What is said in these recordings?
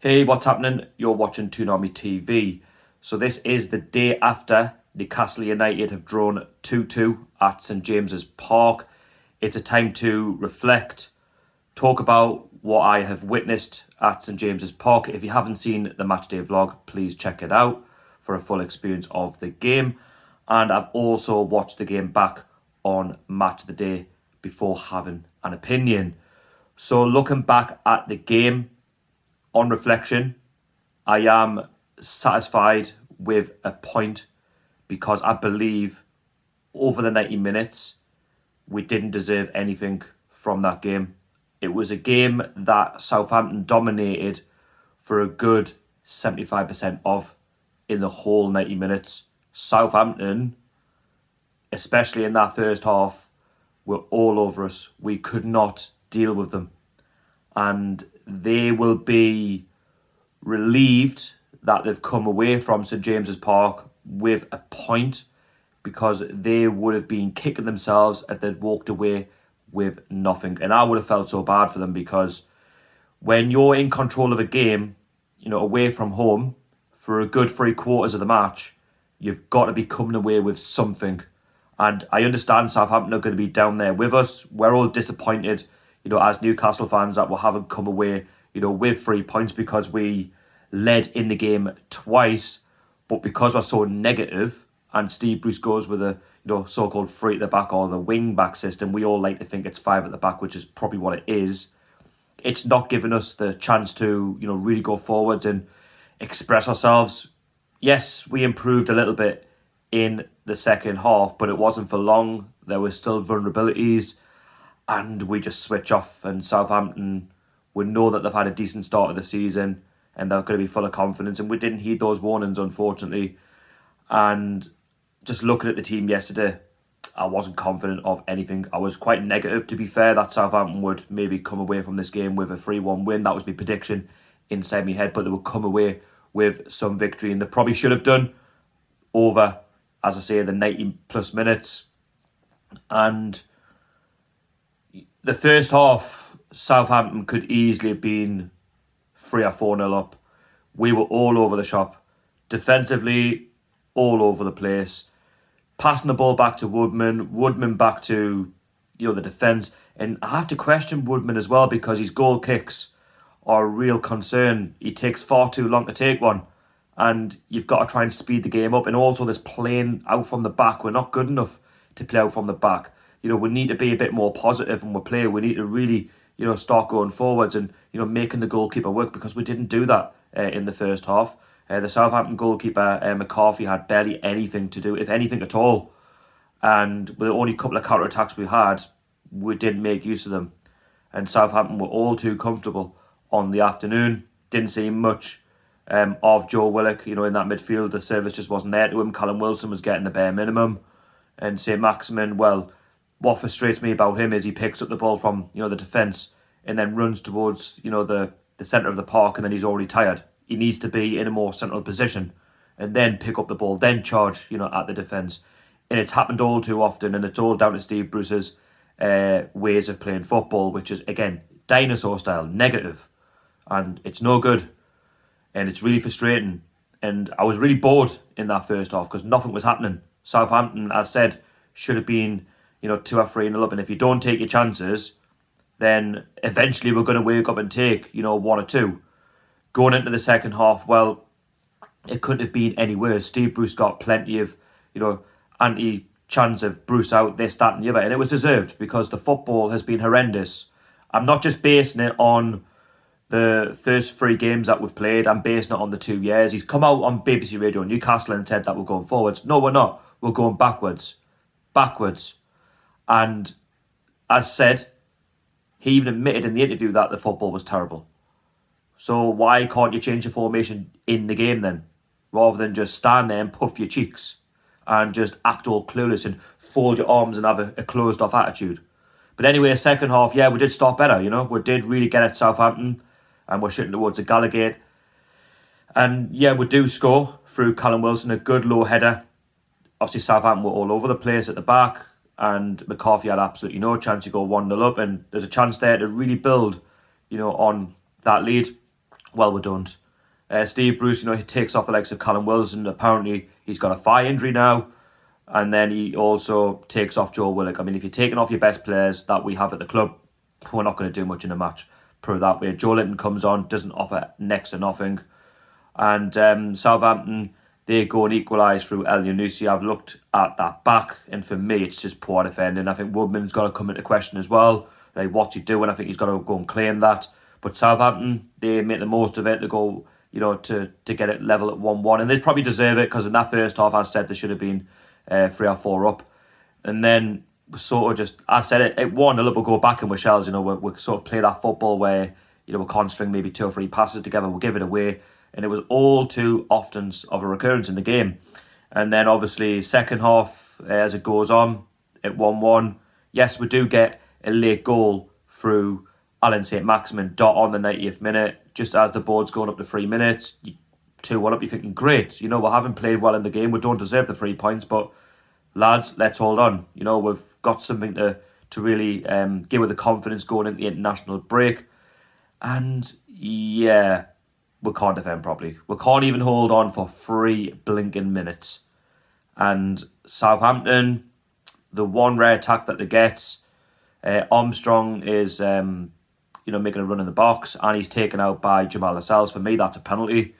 Hey, what's happening? You're watching TOON TV. So this is the day after Newcastle United have drawn 2-2 at St James's Park. It's a time to reflect, talk about what I have witnessed at St James's Park. If you haven't seen the matchday vlog, please check it out for a full experience of the game. And I've also watched the game back on Match of the Day before having an opinion. So looking back at the game, on reflection, I am satisfied with a point because I believe over the 90 minutes, we didn't deserve anything from that game. It was a game that Southampton dominated for a good 75% of in the whole 90 minutes. Southampton, especially in that first half, were all over us. We could not deal with them. And they will be relieved that they've come away from St James's Park with a point, because they would have been kicking themselves if they'd walked away with nothing. And I would have felt so bad for them, because when you're in control of a game, away from home for a good 3/4 of the match, you've got to be coming away with something. And I understand Southampton are going to be down there with us. We're all disappointed, as Newcastle fans, that we haven't come away, with 3 points, because we led in the game twice. But because we're so negative, and Steve Bruce goes with a so-called three at the back, or the wing back system, we all like to think it's five at the back, which is probably what it is. It's not giving us the chance to really go forwards and express ourselves. Yes, we improved a little bit in the second half, but it wasn't for long. There were still vulnerabilities, and we just switch off. And Southampton would know that they've had a decent start of the season and they're going to be full of confidence. And we didn't heed those warnings, unfortunately. And just looking at the team yesterday, I wasn't confident of anything. I was quite negative, to be fair, that Southampton would maybe come away from this game with a 3-1 win. That was my prediction inside my head, but they would come away with some victory. And they probably should have done over, as I say, the 90 plus minutes. And the first half, Southampton could easily have been 3 or 4-0 up. We were all over the shop. Defensively, all over the place. Passing the ball back to Woodman. Woodman back to the defence. And I have to question Woodman as well, because his goal kicks are a real concern. He takes far too long to take one. And you've got to try and speed the game up. And also this playing out from the back. We're not good enough to play out from the back. We need to be a bit more positive when we play. We need to really, start going forwards and, making the goalkeeper work, because we didn't do that in the first half. The Southampton goalkeeper, McCarthy, had barely anything to do, if anything at all. And with the only couple of counter-attacks we had, we didn't make use of them. And Southampton were all too comfortable on the afternoon. Didn't see much of Joe Willock, in that midfield. The service just wasn't there to him. Callum Wilson was getting the bare minimum. And St Maximin, well, what frustrates me about him is he picks up the ball from, the defence and then runs towards, the centre of the park, and then he's already tired. He needs to be in a more central position and then pick up the ball, then charge, at the defence. And it's happened all too often, and it's all down to Steve Bruce's ways of playing football, which is, again, dinosaur style, negative. And it's no good. And it's really frustrating. And I was really bored in that first half because nothing was happening. Southampton, as said, should have been 2 or 3-0 up. And if you don't take your chances, then eventually we're going to wake up and take, 1 or 2. Going into the second half, well, it couldn't have been any worse. Steve Bruce got plenty of, anti-chance of Bruce out, this, that and the other. And it was deserved, because the football has been horrendous. I'm not just basing it on the first 3 games that we've played. I'm basing it on the 2 years. He's come out on BBC Radio Newcastle and said that we're going forwards. No, we're not. We're going backwards. Backwards. And as said, he even admitted in the interview that the football was terrible. So why can't you change your formation in the game then? Rather than just stand there and puff your cheeks and just act all clueless and fold your arms and have a closed off attitude. But anyway, second half, yeah, we did start better, We did really get at Southampton, and we're shooting towards the Gallagher. And yeah, we do score through Callum Wilson, a good low header. Obviously, Southampton were all over the place at the back, and McCarthy had absolutely no chance to go 1-0 up. And there's a chance there to really build, on that lead. Well, we don't. Steve Bruce, he takes off the likes of Callum Wilson. Apparently, he's got a thigh injury now. And then he also takes off Joe Willock. I mean, if you're taking off your best players that we have at the club, we're not going to do much in a match. Put it that way. Joe Linton comes on, doesn't offer next to nothing. And Southampton, they go and equalise through NUFC. I've looked at that back, and for me, it's just poor defending. I think Woodman's got to come into question as well. Like, what's he doing? I think he's got to go and claim that. But Southampton, they make the most of it. They go, to get it level at 1-1. And they probably deserve it, because in that first half, as I said, there should have been 3 or 4 up. And then sort of just, I said it, at 1-0, we'll go back and we're shells. We sort of play that football where, we can't string maybe 2 or 3 passes together. We'll give it away. And it was all too often of a recurrence in the game. And then obviously second half, as it goes on, at 1-1, yes, we do get a late goal through Alan St. Maximin dot on the 90th minute. Just as the board's going up to 3 minutes, 2-1 up, you're thinking, great, we haven't played well in the game, we don't deserve the 3 points, but lads, let's hold on. We've got something to really give with the confidence going into the international break. And yeah, we can't defend properly. We can't even hold on for 3 blinking minutes. And Southampton, the one rare attack that they get, Armstrong is making a run in the box, and he's taken out by Jamal Lascelles. For me, that's a penalty.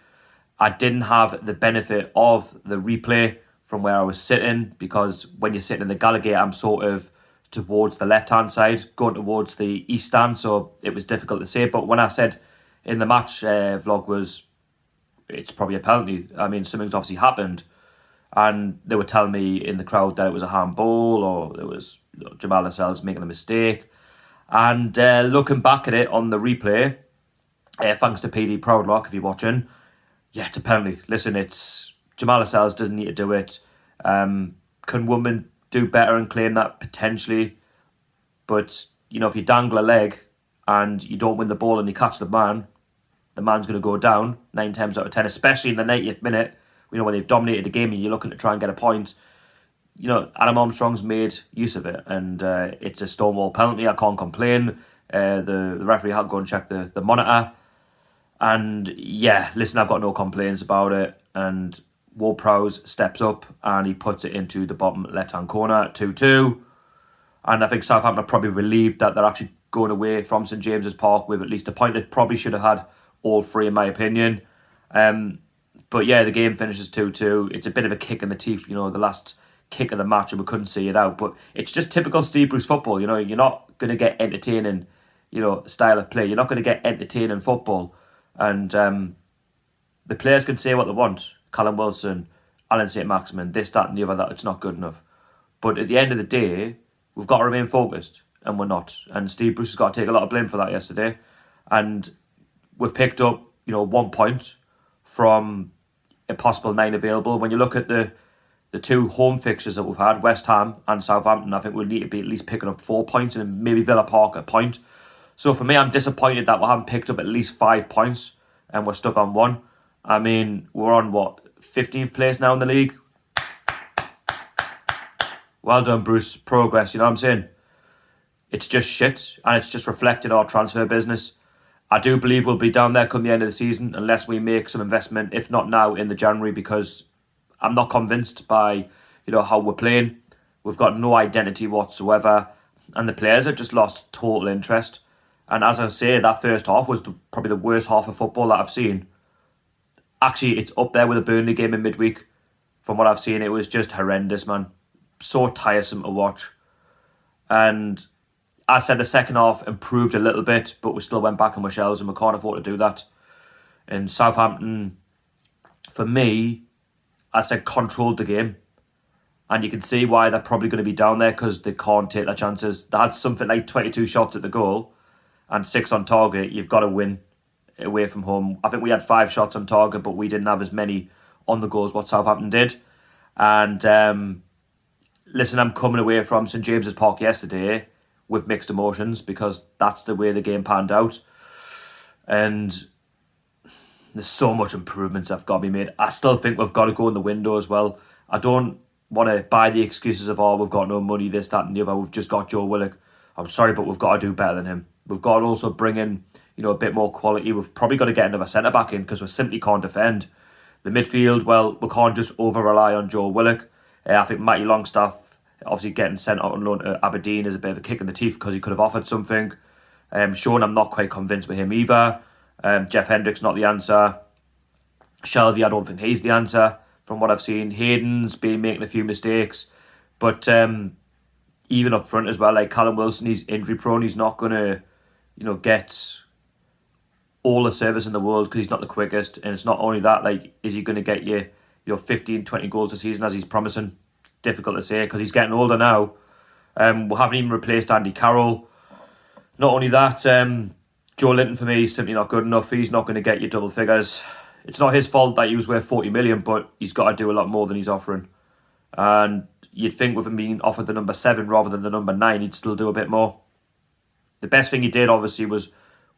I didn't have the benefit of the replay from where I was sitting, because when you're sitting in the Gallagher, I'm sort of towards the left-hand side, going towards the east stand, so it was difficult to say. But when I said in the match vlog it's probably a penalty, I mean, something's obviously happened, and they were telling me in the crowd that it was a handball, or there was Jamal Lascelles making a mistake. And looking back at it on the replay, thanks to PD Proudlock, if you're watching, yeah, it's a penalty. Listen, it's Jamal Lascelles doesn't need to do it. Can Woodman do better and claim that? Potentially. But, if you dangle a leg and you don't win the ball and you catch the man's going to go down 9 times out of 10, especially in the 90th minute, when they've dominated the game and you're looking to try and get a point. Adam Armstrong's made use of it, and it's a stonewall penalty. I can't complain. The referee had to go and check the monitor. And yeah, listen, I've got no complaints about it. And Ward-Prowse steps up and he puts it into the bottom left-hand corner, 2-2. And I think Southampton are probably relieved that they're actually going away from St James's Park with at least a point. They probably should have had all 3, in my opinion. But yeah, the game finishes 2-2. It's a bit of a kick in the teeth, the last kick of the match, and we couldn't see it out. But it's just typical Steve Bruce football. You're not going to get entertaining, style of play. You're not going to get entertaining football. And the players can say what they want. Callum Wilson, Alan St. Maximin, this, that and the other, that it's not good enough. But at the end of the day, we've got to remain focused, and we're not. And Steve Bruce has got to take a lot of blame for that yesterday. And we've picked up, 1 point from a possible 9 available. When you look at the 2 home fixtures that we've had, West Ham and Southampton, I think we'll need to be at least picking up 4 points, and maybe Villa Park a point. So for me, I'm disappointed that we haven't picked up at least 5 points and we're stuck on 1. I mean, we're on, 15th place now in the league? Well done, Bruce. Progress, you know what I'm saying? It's just shit, and it's just reflecting our transfer business. I do believe we'll be down there come the end of the season unless we make some investment, if not now, in the January, because I'm not convinced by, how we're playing. We've got no identity whatsoever, and the players have just lost total interest. And as I say, that first half was probably the worst half of football that I've seen. Actually, it's up there with the Burnley game in midweek. From what I've seen, it was just horrendous, man. So tiresome to watch. And I said the second half improved a little bit, but we still went back on our shells, and we can't afford to do that. And Southampton, for me, I said controlled the game. And you can see why they're probably going to be down there, because they can't take their chances. They had something like 22 shots at the goal and 6 on target. You've got to win away from home. I think we had 5 shots on target, but we didn't have as many on the goal as what Southampton did. And listen, I'm coming away from St James's Park yesterday with mixed emotions, because that's the way the game panned out. And there's so much improvements that have got to be made. I still think we've got to go in the window as well. I don't want to buy the excuses of, we've got no money, this, that and the other. We've just got Joe Willock. I'm sorry, but we've got to do better than him. We've got to also bring in, a bit more quality. We've probably got to get another centre-back in because we simply can't defend. The midfield, well, we can't just over-rely on Joe Willock. I think Matty Longstaff, obviously getting sent out on loan to Aberdeen is a bit of a kick in the teeth because he could have offered something. Sean, I'm not quite convinced with him either. Jeff Hendrick's not the answer. Shelby, I don't think he's the answer from what I've seen. Hayden's been making a few mistakes. But even up front as well, like Callum Wilson, he's injury prone. He's not going to, get all the service in the world because he's not the quickest. And it's not only that, like, is he going to get you 15, 20 goals a season as he's promising? Difficult to say because he's getting older now. We haven't even replaced Andy Carroll. Not only that, Joe Linton for me is simply not good enough. He's not going to get you double figures. It's not his fault that he was worth 40 million, but he's got to do a lot more than he's offering. And you'd think with him being offered the number 7 rather than the number 9, he'd still do a bit more. The best thing he did, obviously, was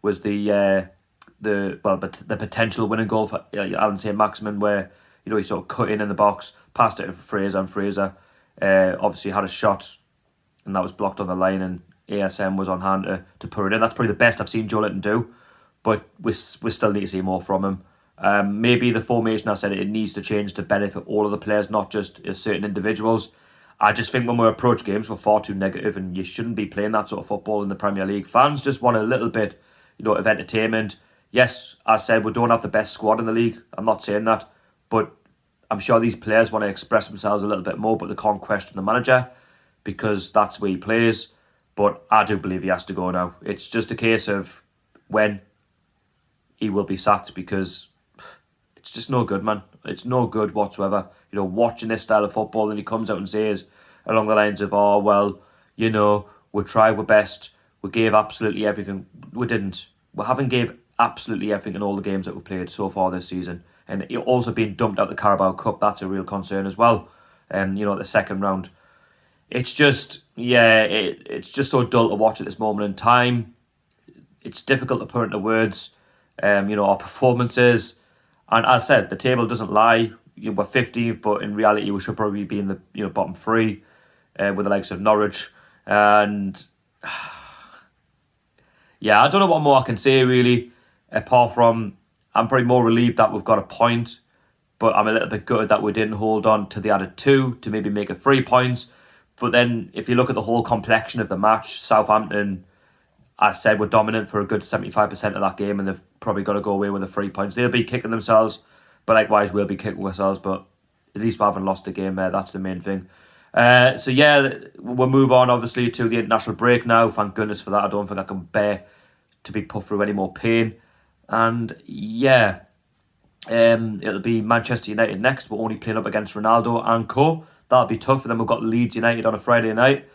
the potential winning goal for Alan St. Maximin, where he sort of cut in the box, passed it to Fraser, and Fraser obviously had a shot, and that was blocked on the line, and ASM was on hand to put it in. That's probably the best I've seen Joe Linton do, but we still need to see more from him. Maybe the formation, I said it needs to change to benefit all of the players, not just certain individuals. I just think when we approach games, we're far too negative, and you shouldn't be playing that sort of football in the Premier League. Fans just want a little bit, of entertainment. Yes, I said we don't have the best squad in the league. I'm not saying that, but I'm sure these players want to express themselves a little bit more, but they can't question the manager because that's where he plays. But I do believe he has to go now. It's just a case of when he will be sacked because it's just no good, man. It's no good whatsoever. Watching this style of football, and he comes out and says along the lines of, oh, well, we tried our best. We gave absolutely everything. We didn't. We haven't gave absolutely everything in all the games that we've played so far this season. And it also being dumped out the Carabao Cup, that's a real concern as well. The second round. It's just, it's just so dull to watch at this moment in time. It's difficult to put into words, our performances. And as I said, the table doesn't lie. We're 15th, but in reality, we should probably be in the bottom 3 with the likes of Norwich. And I don't know what more I can say, really, apart from I'm probably more relieved that we've got a point, but I'm a little bit gutted that we didn't hold on to the added 2 to maybe make it 3 points. But then if you look at the whole complexion of the match, Southampton, I said, were dominant for a good 75% of that game, and they've probably got to go away with the 3 points. They'll be kicking themselves, but likewise we'll be kicking ourselves, but at least we haven't lost the game there. That's the main thing. We'll move on, obviously, to the international break now. Thank goodness for that. I don't think I can bear to be put through any more pain. And it'll be Manchester United next. We're only playing up against Ronaldo and co. That'll be tough. And then we've got Leeds United on a Friday night.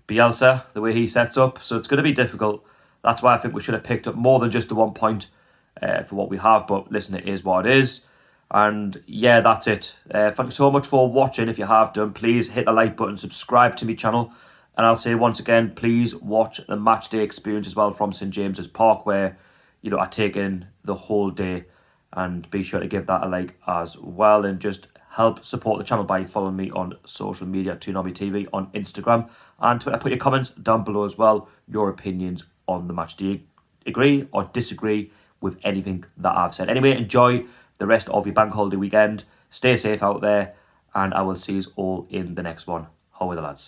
Bielsa, the way he sets up. So it's going to be difficult. That's why I think we should have picked up more than just the 1 point for what we have. But listen, it is what it is. And that's it. Thank you so much for watching. If you have done, please hit the like button, subscribe to my channel. And I'll say once again, please watch the match day experience as well from St James's Park, where I take in the whole day. And be sure to give that a like as well, and just help support the channel by following me on social media, TOON TV on Instagram and Twitter. Put your comments down below as well, your opinions on the match. Do you agree or disagree with anything that I've said? Anyway, enjoy the rest of your bank holiday weekend. Stay safe out there, and I will see you all in the next one. How are the lads?